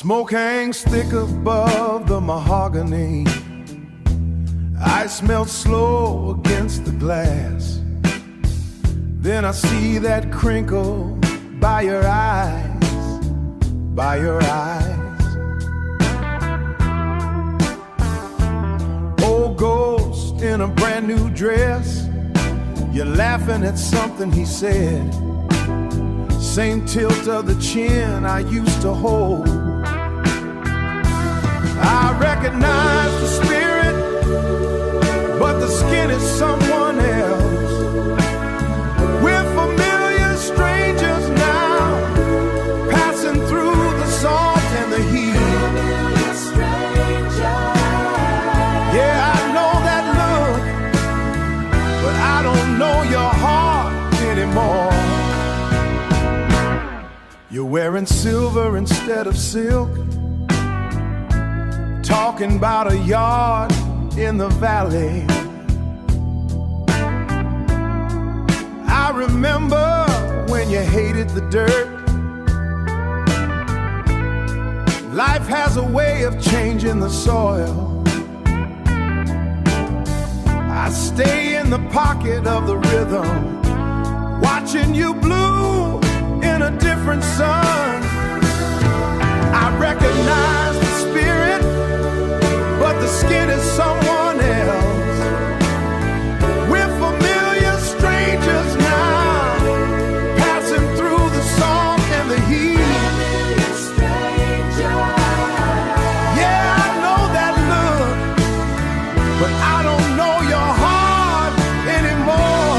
Smoke hangs thick above the mahogany. I smell slow against the glass. Then I see that crinkle by your eyes, by your eyes. Old ghost in a brand new dress. You're laughing at something he said. Same tilt of the chin I used to hold. I recognize the spirit, but the skin is someone else. We're familiar strangers now, passing through the salt and the heat. Yeah, I know that look, but I don't know your heart anymore. You're wearing silver instead of silk, talking about a yard in the valley. I remember when you hated the dirt. Life has a way of changing the soil. I stay in the pocket of the rhythm, watching you bloom in a different sun. I recognize the spirit, but the skin is someone else. We're familiar strangers now, passing through the salt and the heat. Yeah, I know that look, but I don't know your heart anymore.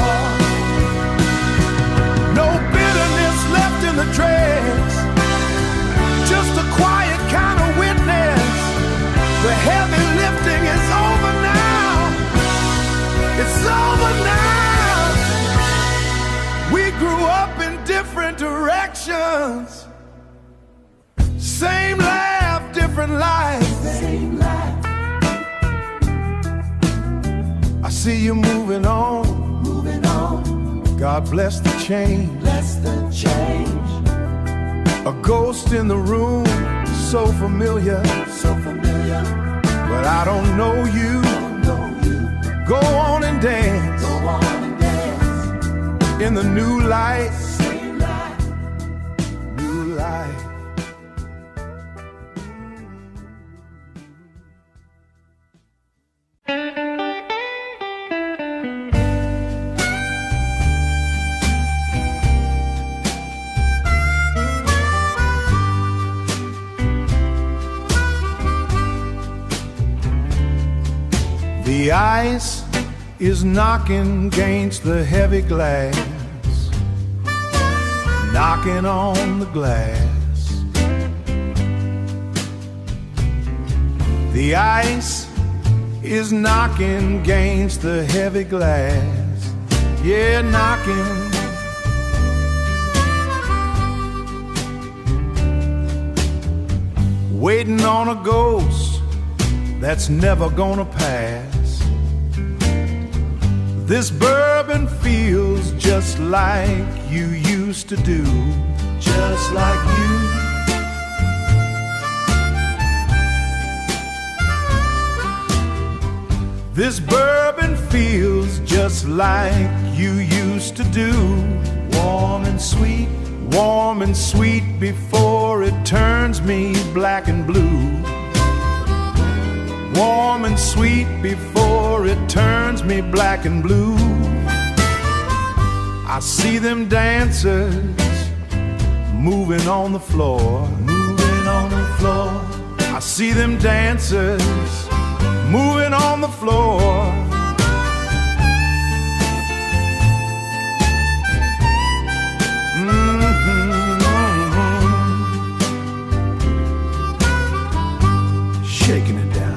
No bitterness left in the dregs, just a quiet kind of witness. The heavy lifting is over now. It's over now. We grew up in different directions. Same laugh, different life. Same life. I see you moving on. Moving on. God bless the change. Bless the change. A ghost in the room, so familiar. So familiar. But I don't know you. Go on and dance. Go on and dance. In the new light. Same light. New light. The ice is knocking against the heavy glass, knocking on the glass. The ice is knocking against the heavy glass, yeah, knocking. Waiting on a ghost that's never gonna pass. This bourbon feels just like you used to do, just like you. This bourbon feels just like you used to do, warm and sweet, warm and sweet before it turns me black and blue. Warm and sweet before it turns me black and blue. I see them dancers moving on the floor, moving on the floor. I see them dancers moving on the floor. Shaking it down.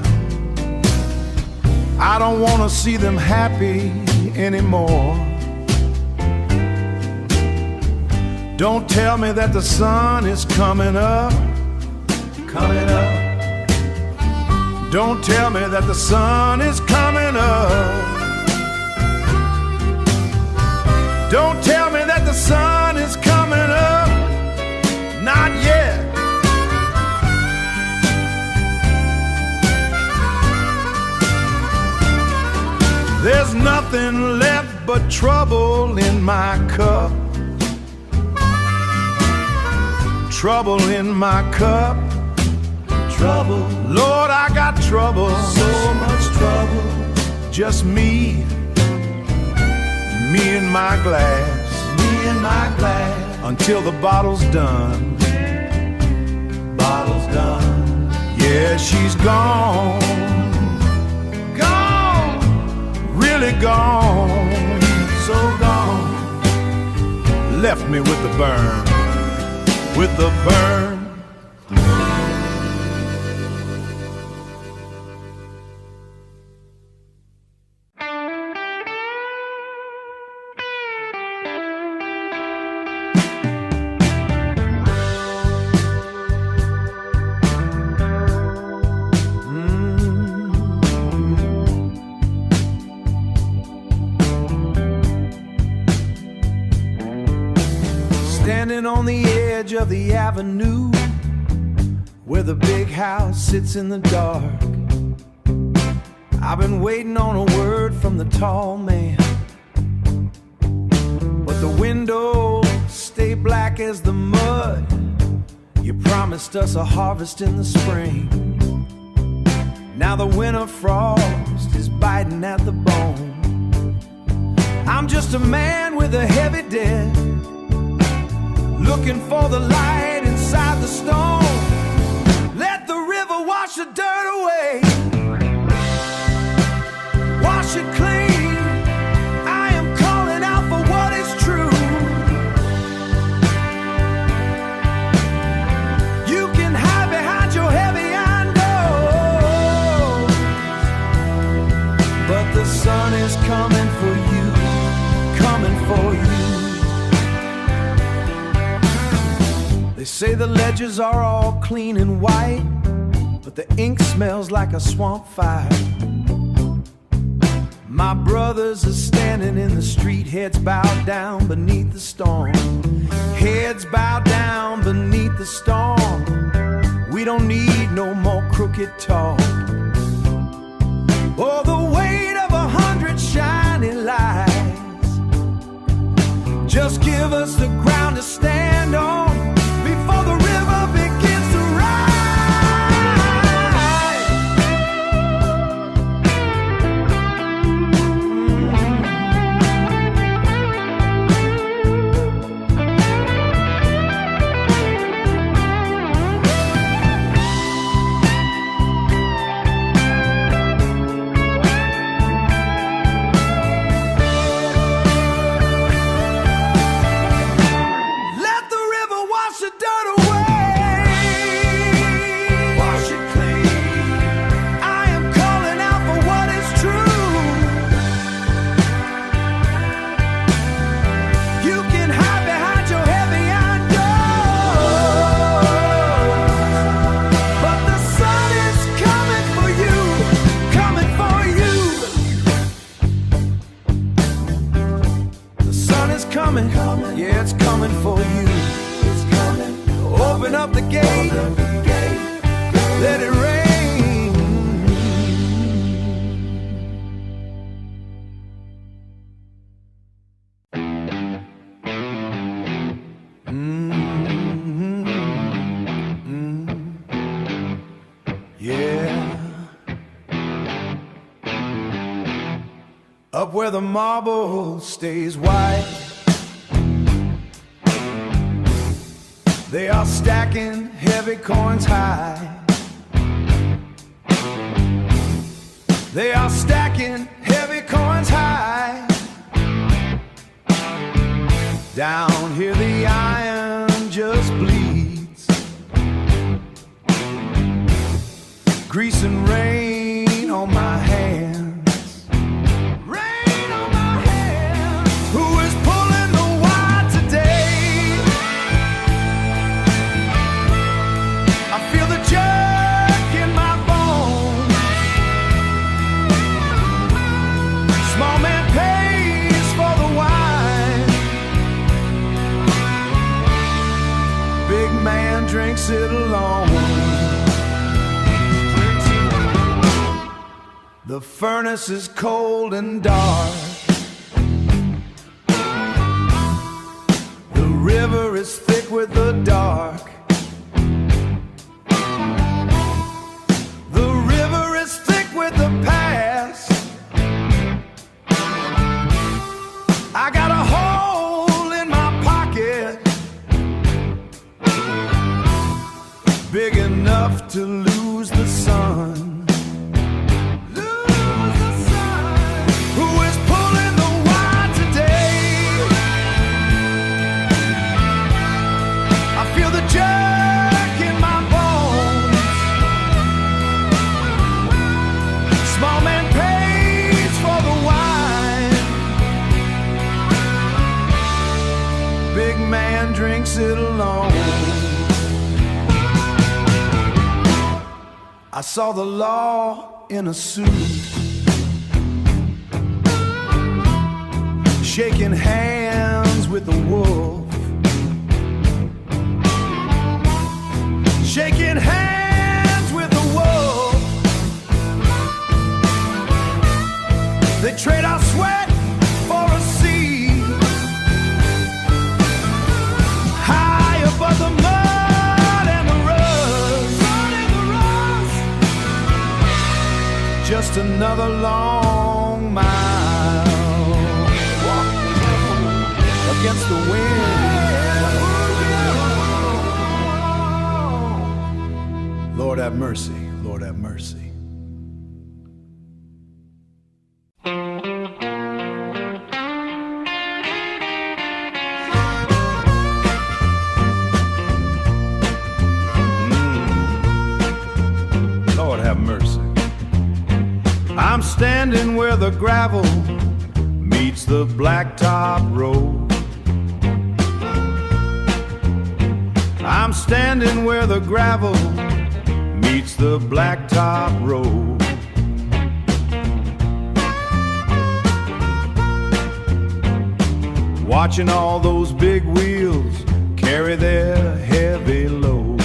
I don't want to see them happy anymore. Don't tell me that the sun is coming up, coming up. Don't tell me that the sun is coming up. Don't tell me that the sun is coming up. Not yet. nothing left but trouble in my cup. Trouble in my cup. Trouble, Lord, I got trouble. So much trouble. Just me and my glass. Me and my glass. Until the bottle's done. Bottle's done. Yeah, she's gone. Gone. Really gone. So gone. Left me with the burn. With the burn. Standing on the edge of the avenue where the big house sits in the dark, I've been waiting on a word from the tall man, but the windows stay black as the mud. You promised us a harvest in the spring. Now the winter frost is biting at the bone. I'm just a man with a heavy debt, looking for the light inside the stone. Let the river wash the dirt away, wash it clean. I am calling out for what is true. You can hide behind your heavy windows, but the sun is coming for you, coming for you. They say the ledges are all clean and white, but the ink smells like a swamp fire. My brothers are standing in the street, heads bowed down beneath the storm. Heads bowed down beneath the storm. We don't need no more crooked talk, or the weight of 100 shining lights. Just give us the ground to stand on before the river begins to rise. Yeah, it's coming for you. It's coming. Open up the gate. Let it rain. Yeah. Up where the marble stays white, they are stacking heavy coins high. They are stacking heavy coins high. Down here the iron just bleeds. Grease and rain on my hands. Rain on my hands. Who is pulling the wire today? I feel the jerk in my bones. Small man pays for the wine. Big man drinks it alone. The furnace is cold and dark. Small man pays for the wine, big man drinks it alone. I saw the law in a suit, shaking hands with the wolf, shaking hands with the wolf. They trade our sweat for a seat, high above the mud and the rust. Just another long mile against the wind. Lord have mercy, Lord have mercy. Lord have mercy. I'm standing where the gravel meets the blacktop road. I'm standing where the gravel meets the blacktop road. Watching all those big wheels carry their heavy load.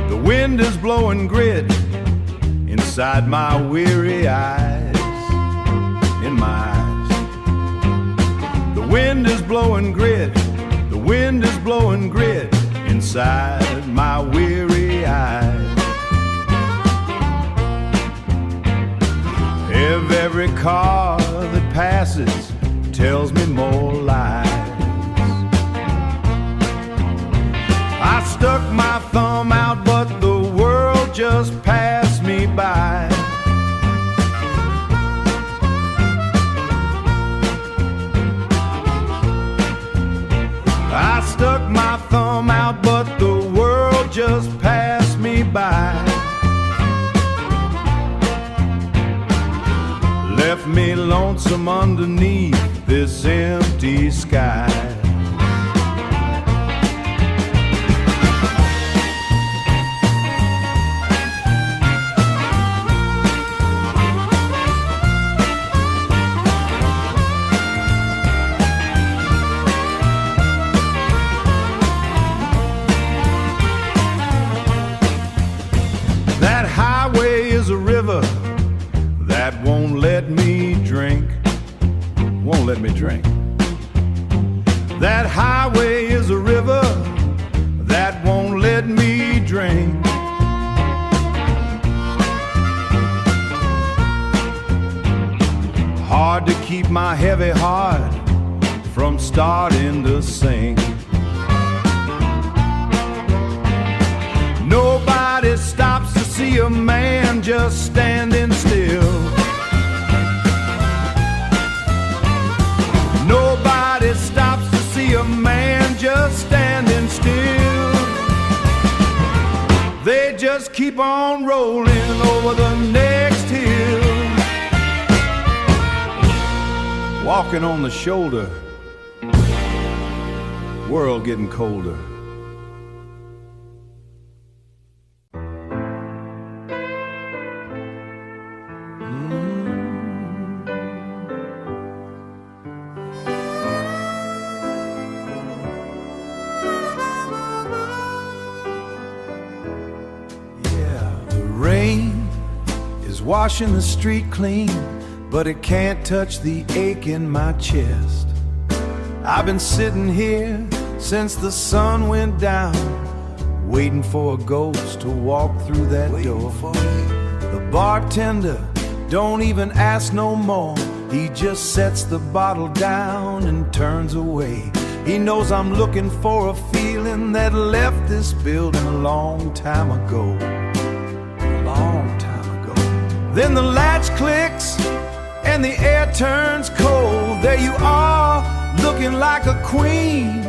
The wind is blowing grit inside my weary eyes, in my eyes. The wind is blowing grit, the wind is blowing grit inside my weary eyes. Every car that passes tells me more lies. I stuck my thumb out, but the world just passed me by. I stuck my thumb out, but the world just passed me by. Left me lonesome underneath this empty sky. That highway is a river that won't let me drink, won't let me drink. That highway is a river that won't let me drink. Hard to keep my heavy heart from starting to sing. Nobody stops to see a man just standing still. Nobody stops to see a man just standing still. They just keep on rolling over the next hill. Walking on the shoulder, world getting colder. Washing the street clean, but it can't touch the ache in my chest. I've been sitting here since the sun went down, waiting for a ghost to walk through that door. The bartender don't even ask no more. He just sets the bottle down and turns away. He knows I'm looking for a feeling that left this building a long time ago. Then the latch clicks and the air turns cold. There you are, looking like a queen,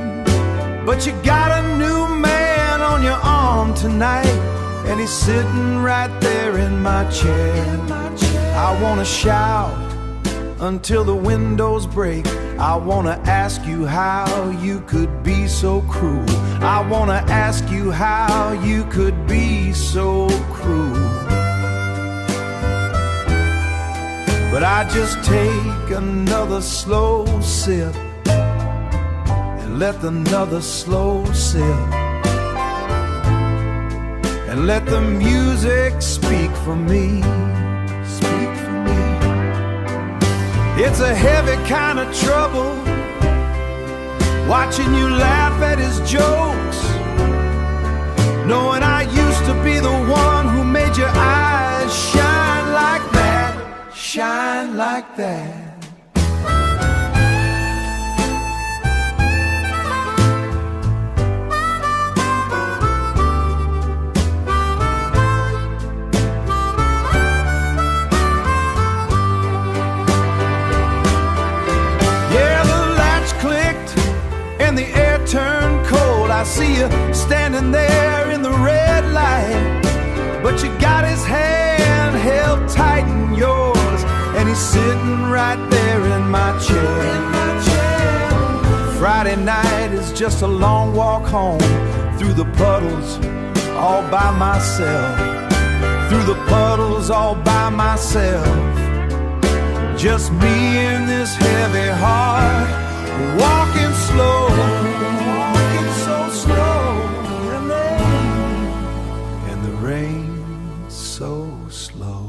but you got a new man on your arm tonight. and he's sitting right there in my chair. I wanna shout until the windows break. I wanna ask you how you could be so cruel. I wanna ask you how you could be so cruel. But I just take another slow sip and let another slow sip and let the music speak for me. Speak for me. It's a heavy kind of trouble watching you laugh at his jokes, knowing I used to be the one who made your eyes shine like that, shine like that. Turned cold. I see you standing there in the red light, but you got his hand held tight in yours, and he's sitting right there in my chair. Friday night is just a long walk home through the puddles all by myself, through the puddles all by myself, just me and this heavy heart, walking slow, walking so slow, and the rain so slow.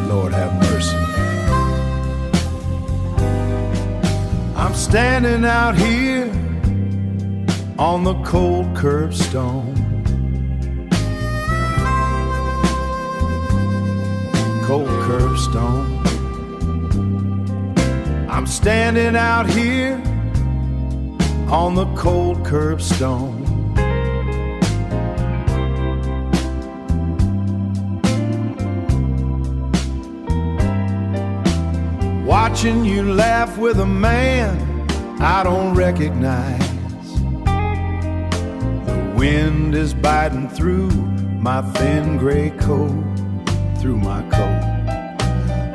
Lord have mercy. I'm standing out here on the cold curbstone, cold curbstone. I'm standing out here on the cold curbstone, watching you laugh with a man I don't recognize. The wind is biting through my thin gray coat, through my coat.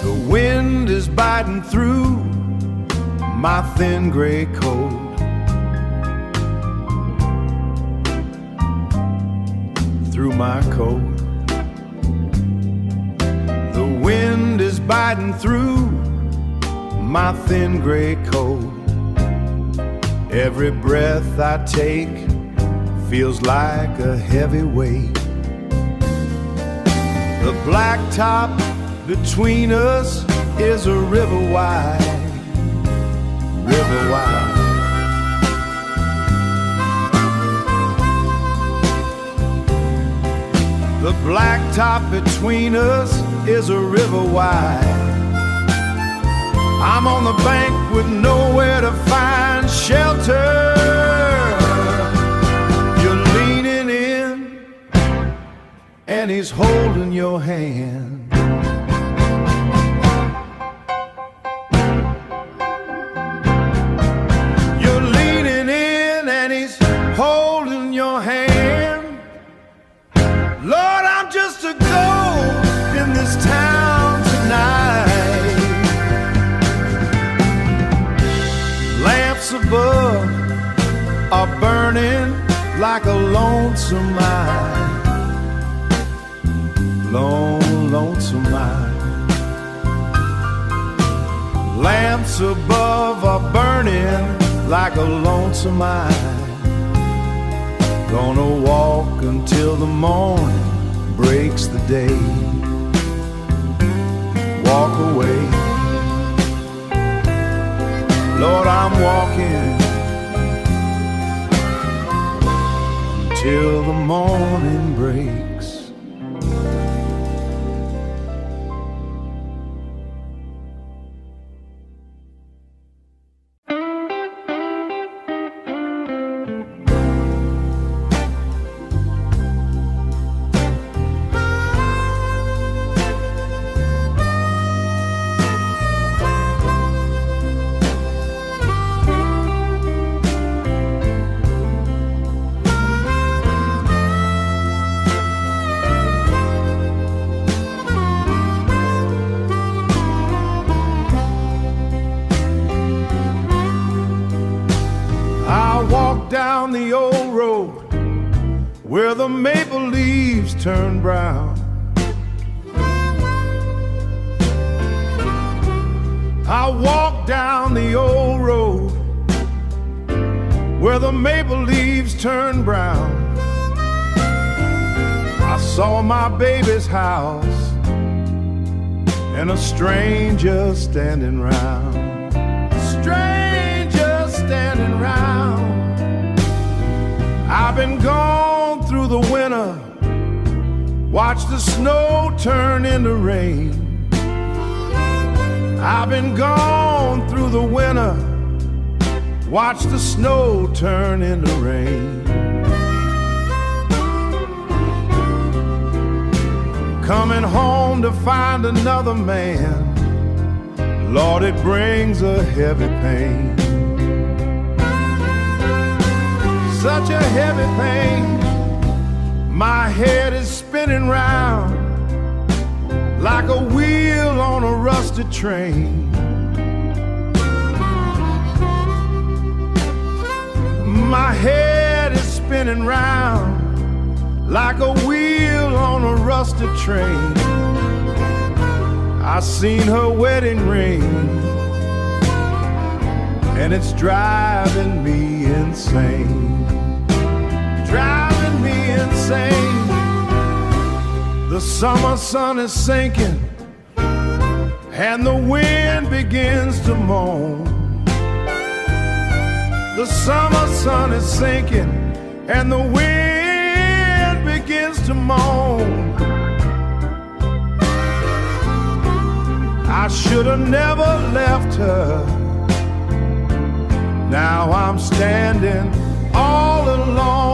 The wind is biting through my thin gray coat. Through my coat. The wind is biting through my thin gray coat. Every breath I take feels like a heavy weight. The blacktop between us is a river wide, river wide. The blacktop between us is a river wide. I'm on the bank with nowhere to find shelter. You're leaning in and he's holding your hand. You're leaning in and he's holding your hand. Lord, I'm just a ghost in this town tonight. Lamps above are burning like a lonesome eye, lonesome eye. Lamps above are burning like a lonesome eye. Gonna walk until the morning breaks the day. Walk away. Lord, I'm walking until the morning breaks. the maple leaves turn brown. I walk down the old road where the maple leaves turn brown. I saw my baby's house and a stranger standing round. Stranger standing round. I've been gone through the winter, watched the snow turn into rain. I've been gone through the winter, watched the snow turn into rain. Coming home to find another man, Lord, it brings a heavy pain. Such a heavy pain, my head is spinning round like a wheel on a rusted train. My head is spinning round like a wheel on a rusted train. I seen her wedding ring and it's driving me insane. Driving me insane. The summer sun is sinking and the wind begins to moan. The summer sun is sinking and the wind begins to moan. I should have never left her. Now I'm standing all alone.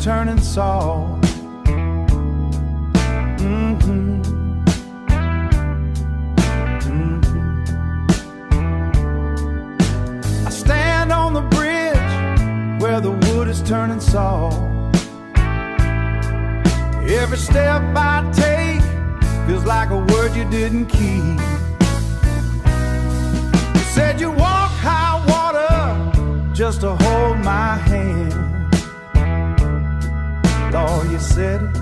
Turning salt. I stand on the bridge where the wood is turning salt. Every step I take feels like a word you didn't keep. You said you walk high water just to hold my hand. All you said it.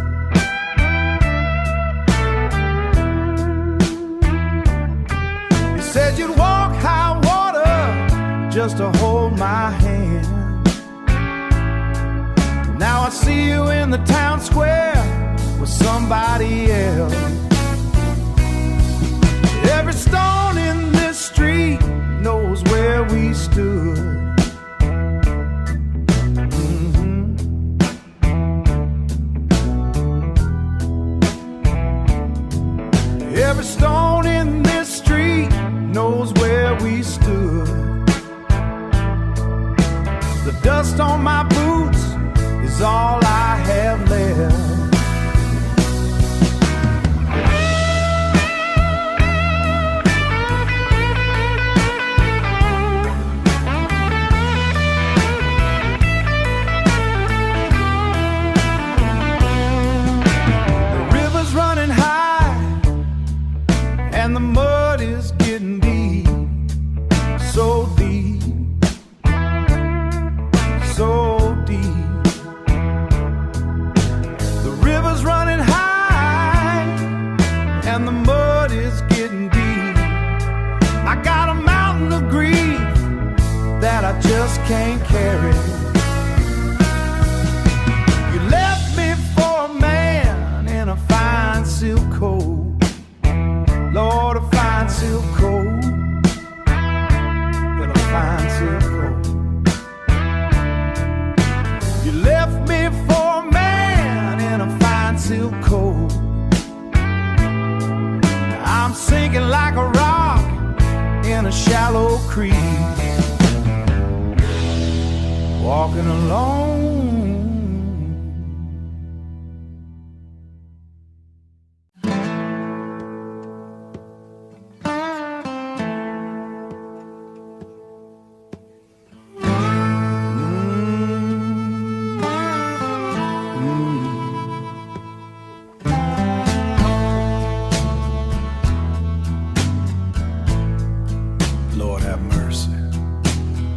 You said you'd walk high water just to hold my hand. Now I see you in the town square with somebody else. Every stone in this street knows where we stood. Every stone in this street knows where we stood. The dust on my boots is all I have left. The river's running high and the mud is getting deep, so deep, so deep. The river's running high and the mud is getting deep. I got a mountain of grief that I just can't carry. You left me for a man in a fine silk coat. Lord, a fine silk coat, and a fine silk coat. You left me for a man in a fine silk coat. I'm sinking like a rock in a shallow creek, walking alone.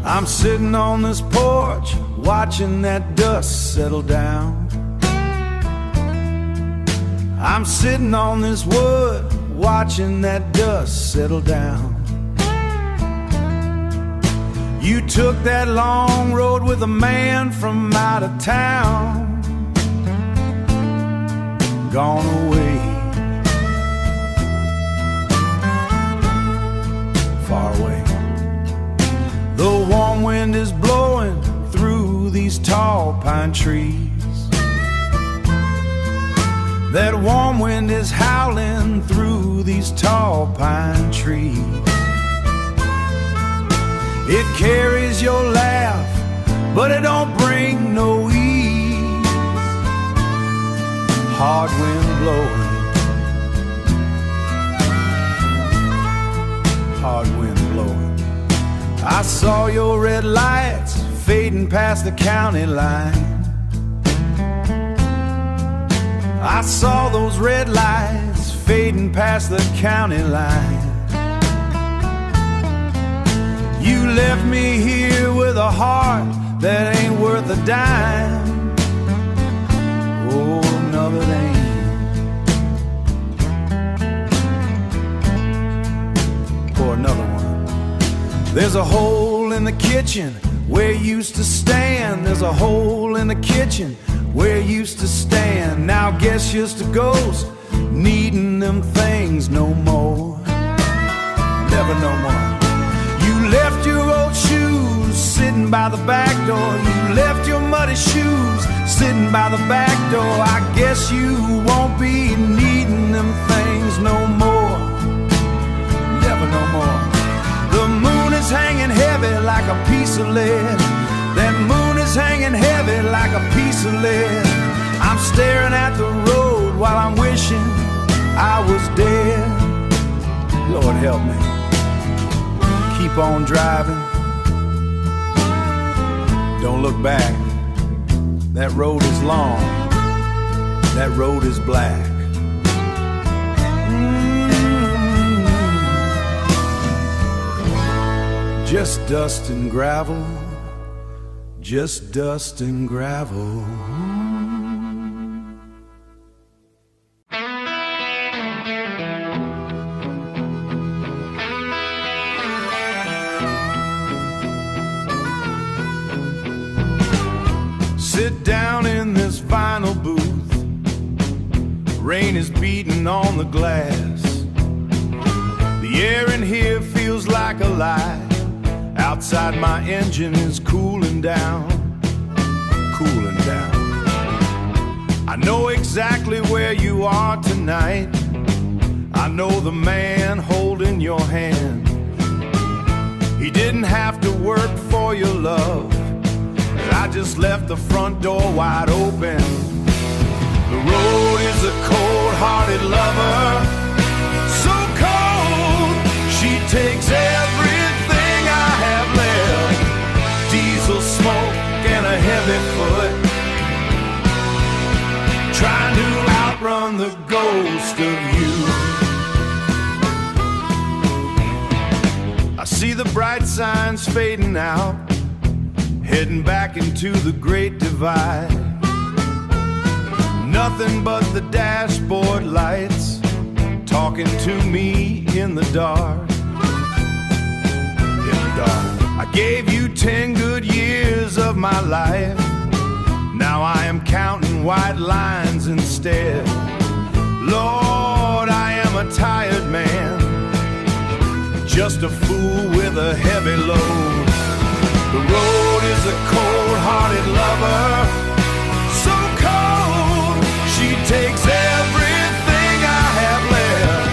I'm sitting on this porch, watching that dust settle down. I'm sitting on this wood, watching that dust settle down. You took that long road with a man from out of town, gone away, far away. The warm wind is blowing through these tall pine trees. That warm wind is howling through these tall pine trees. It carries your laugh, but it don't bring no ease. Hard wind blowing, hard wind blowing. I saw your red lights fading past the county line. I saw those red lights fading past the county line. You left me here with a heart that ain't worth a dime. Oh, no, it ain't. Pour another one. There's a hole in the kitchen where you used to stand. There's a hole in the kitchen where you used to stand. Now guess just a ghost needing them things no more. Never no more. You left your old shoes sitting by the back door. You left your muddy shoes sitting by the back door. I guess you won't be needing them things no more. Never no more. The moon is hanging heavy like a piece of lead. That moon is hanging heavy like a piece of lead. I'm staring at the road while I'm wishing I was dead. Lord help me. Keep on driving. Don't look back. That road is long. That road is black. Just dust and gravel, just dust and gravel. Sit down in this vinyl booth. Rain is beating on the glass. The air in here feels like a lie. Outside my engine is cooling down, cooling down. I know exactly where you are tonight. I know the man holding your hand. He didn't have to work for your love. I just left the front door wide open. The road is a cold-hearted lover, so cold she takes everything I have left. Diesel smoke and a heavy foot, trying to outrun the ghost of you. I see the bright signs fading out, heading back into the Great Divide. Nothing but the dashboard lights talking to me in the dark. In the dark. I gave you 10 good years of my life. Now I am counting white lines instead. Lord, I am a tired man, just a fool with a heavy load. The road is a cold-hearted lover, so cold she takes everything I have left.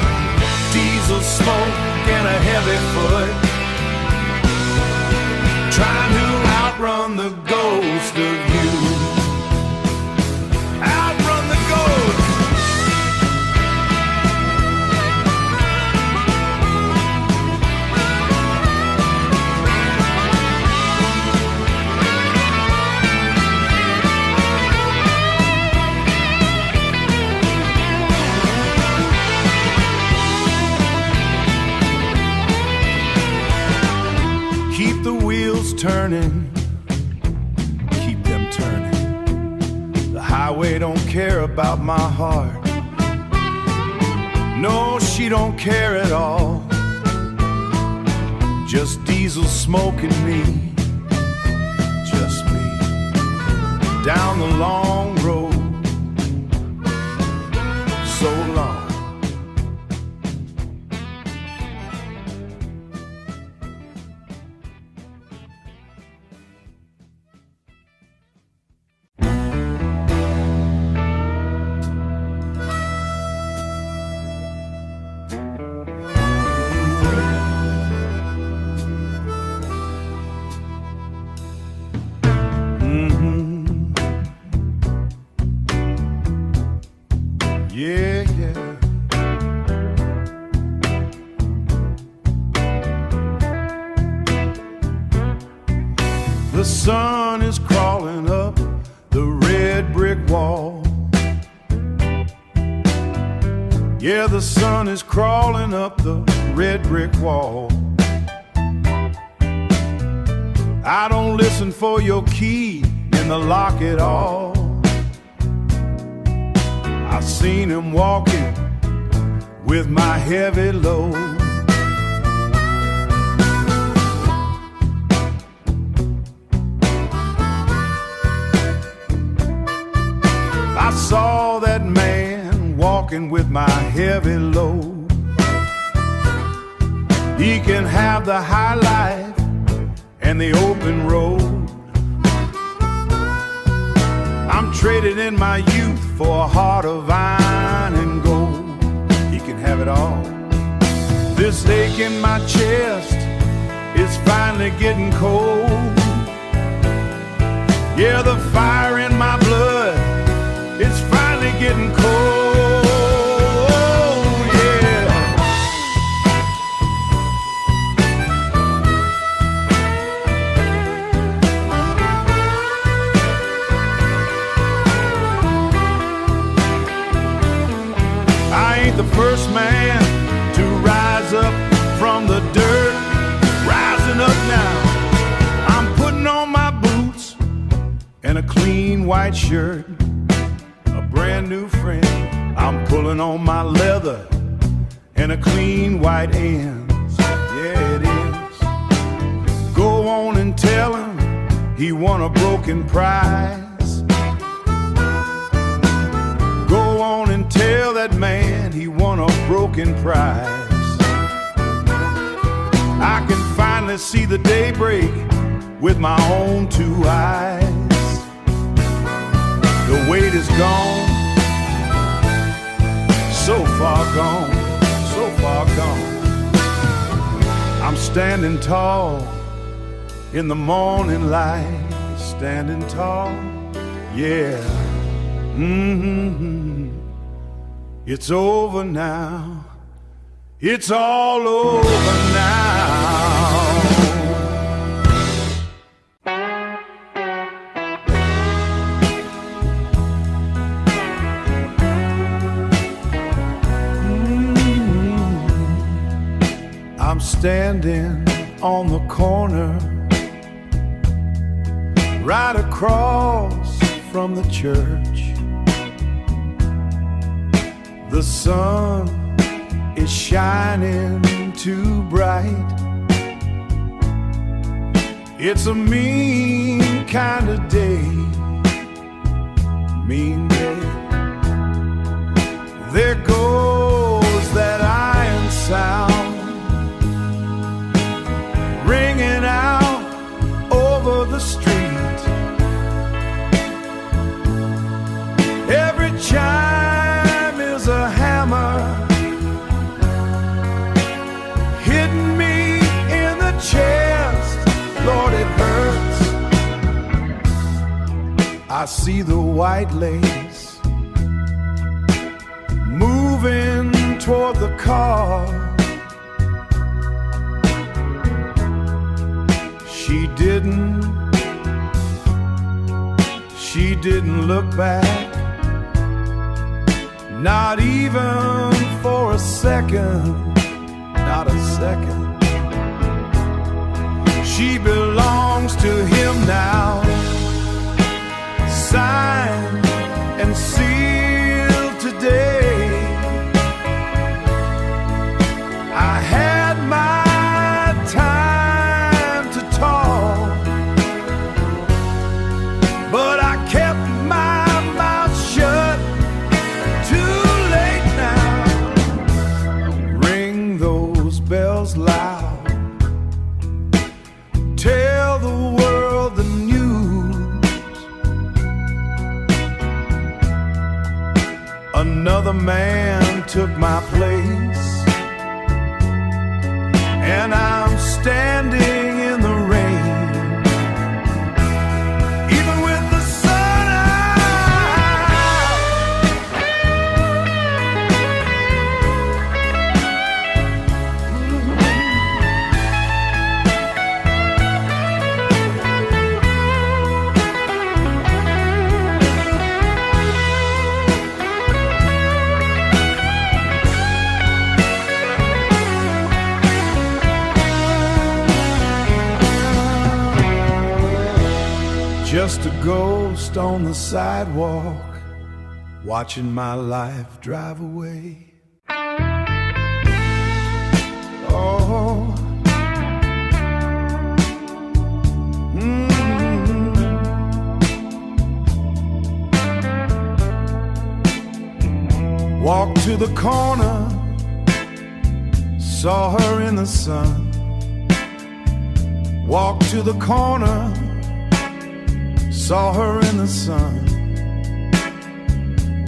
turning, keep them turning. The highway don't care about my heart. No, she don't care at all. Just diesel smoking me, just me, down the long road, so long. Yeah, yeah. The sun is crawling up the red brick wall. Yeah, the sun is crawling up the red brick wall. I don't listen for your key in the lock at all. I seen him walking with my heavy load. I saw that man walking with my heavy load. He can have the high life and the open road. I'm trading in my youth for a heart of iron and gold. He can have it all. This ache in my chest is finally getting cold. Yeah, the fire in my blood, it's finally getting cold. Yeah. I ain't the first man to rise up from the dirt. Rising up now, I'm putting on my boots and a clean white shirt. A brand new friend, I'm pulling on my leather and a clean white ends. Yeah, it is. Go on and tell him he won a broken prize. Go on and tell that man he won a broken prize. I can finally see the daybreak with my own two eyes. The weight is gone, so far gone, so far gone. I'm standing tall in the morning light, standing tall, yeah. It's over now. It's all over now. I'm standing on the corner right across from the church. The sun is shining too bright. It's a mean kind of day, mean day. There goes that iron sound, ringing out over the street. Every chime is a hammer hitting me in the chest. Lord, it hurts. I see the white lace moving toward the car. She didn't look back, not even for a second, not a second. She belongs belongs to him now. Signed and sealed today. I had my time to talk, but I kept my mouth shut. Too late now. Ring those bells loud. Tell the world the news. Another man took my place, and I'm standing in the rain, even with the sun out. Just a ghost on the sidewalk, watching my life drive away. Oh, Walked to the corner, saw her in the sun. Walked to the corner, saw her in the sun.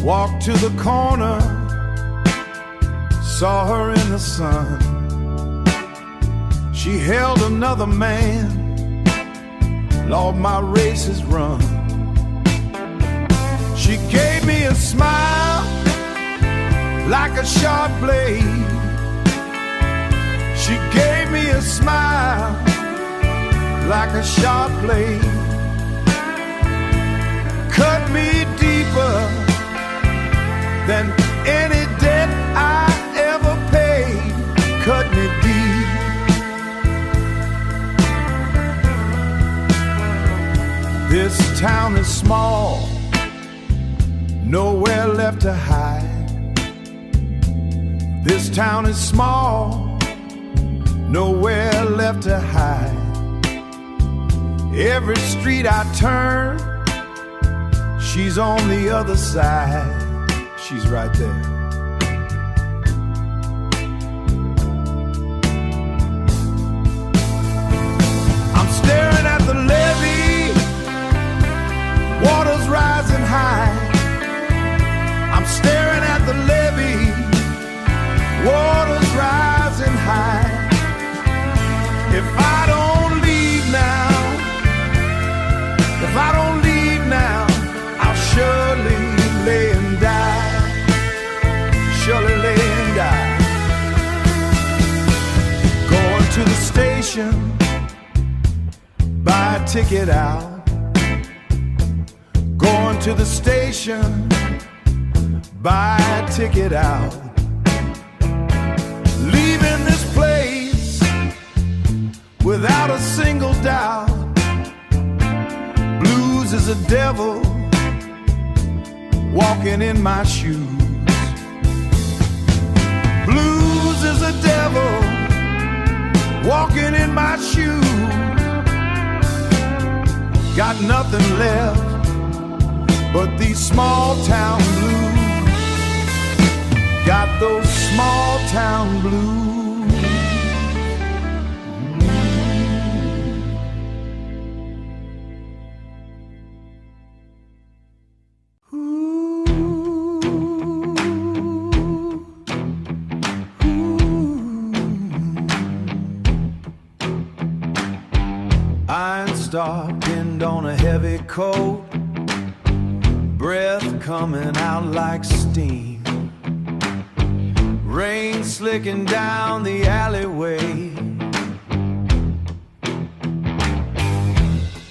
Walked to the corner, saw her in the sun. She held another man, Lord, my race is run. She gave me a smile like a sharp blade. She gave me a smile like a sharp blade. Cut me deeper than any debt I ever paid. Cut me deep. This town is small, nowhere left to hide. This town is small, nowhere left to hide. Every street I turn, she's on the other side. She's right there. I'm staring at the levee, water's rising high. I'm staring at the levee, water's rising high. If I don't leave now, if I don't leave now, I'll surely lay and die, surely lay and die. Going to the station, buy a ticket out. Going to the station, buy a ticket out. Leaving this place without a single doubt. Blues is a devil walking in my shoes. Blues is a devil walking in my shoes. Got nothing left but these small town blues. Got those small town blues. Iron-star pinned on a heavy coat, breath coming out like steam. Rain slicking down the alleyway.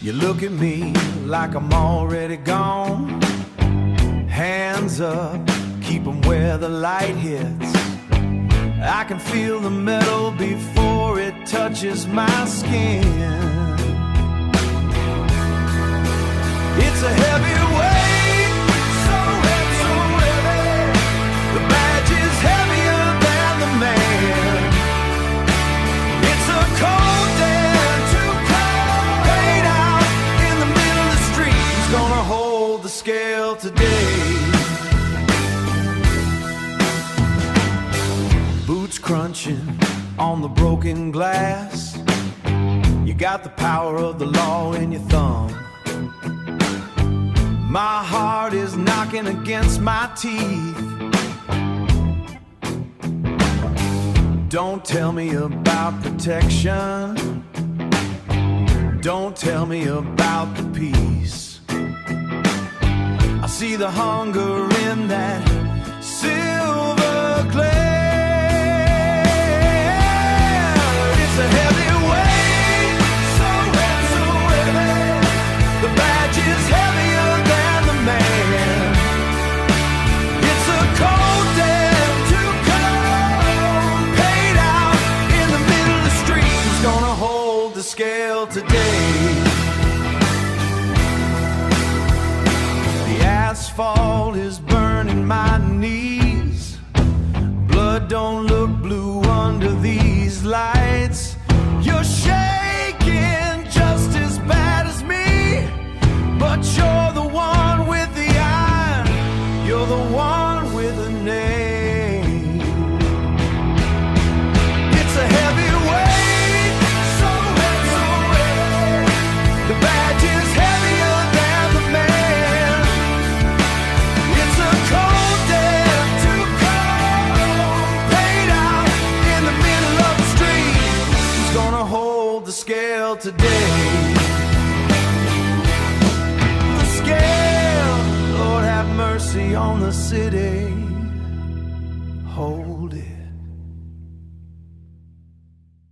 You look at me like I'm already gone. Hands up, keep 'em where the light hits. I can feel the metal before it touches my skin. It's a heavy weight, so heavy, so heavy. The badge is heavier than the man. It's a cold day, too cold. Paid out in the middle of the street. Who's gonna hold the scale today? Boots crunching on the broken glass. You got the power of the law in your thumb. My heart is knocking against my teeth. Don't tell me about protection. Don't tell me about the peace. I see the hunger in that silver glare. It's a heavy weight, so heavy, so heavy. The badge is heavier than the man. It's a cold day, too cold. Paid out in the middle of the street. Who's gonna hold the scale today? The asphalt is burning my knees. Blood don't look blue under these lights. You're shaking just as bad as me, but you're the one with the iron. You're the one with a name. It's a heavy weight, so heavy, so heavy. The badge is heavier than the man. It's a cold day, too cold. Paid out in the middle of the street. Who's gonna hold the scale today? The scale, Lord have mercy on the city. Hold it.